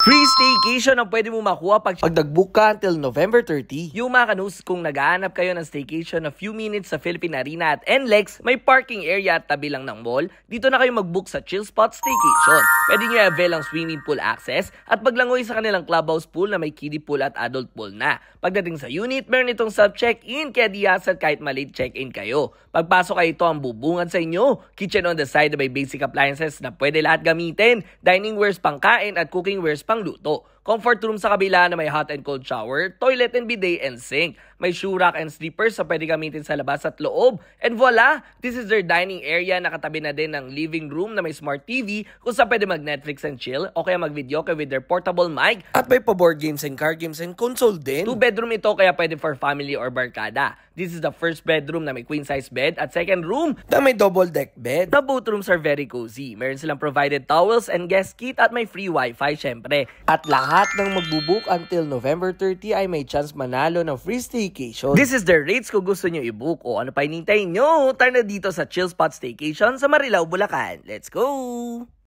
Free staycation ang pwede mo makuha pag nag-book ka until November 30. Yung mga kanus, kung naghahanap kayo ng staycation a few minutes sa Philippine Arena at NLEX, may parking area at tabi lang ng mall, dito na kayo mag-book sa Chill Spot Staycation. Pwede nyo i-avail ang swimming pool access at maglangoy sa kanilang clubhouse pool na may kiddie pool at adult pool na. Pagdating sa unit, meron itong self-check-in kaya di asal kahit malate check-in kayo. Pagpasok kayo ito ang bubungan sa inyo. Kitchen on the side na may basic appliances na pwede lahat gamitin. Dining wares pangkain at cooking wares pangluto. Comfort room sa kabila na may hot and cold shower, toilet and bidet and sink. May shoe rack and sleepers sa pwede gamitin sa labas at loob. And voila! This is their dining area na katabi na din ng living room na may smart TV kung saan pwede mag-Netflix and chill o kaya mag-video kayo with their portable mic. At may pa-board games and card games and console din. 2-bedroom ito kaya pwede for family or barkada. This is the first bedroom na may queen-size bed at second room na may double-deck bed. The both rooms are very cozy. Meron silang provided towels and guest kit at may free wifi syempre. At lahat ng magbubook until November 30 ay may chance manalo ng free staycation. This is the rates kung gusto nyo i-book o ano pa hinihintay nyo. Tara na dito sa Chill Spot Staycation sa Marilao, Bulacan. Let's go!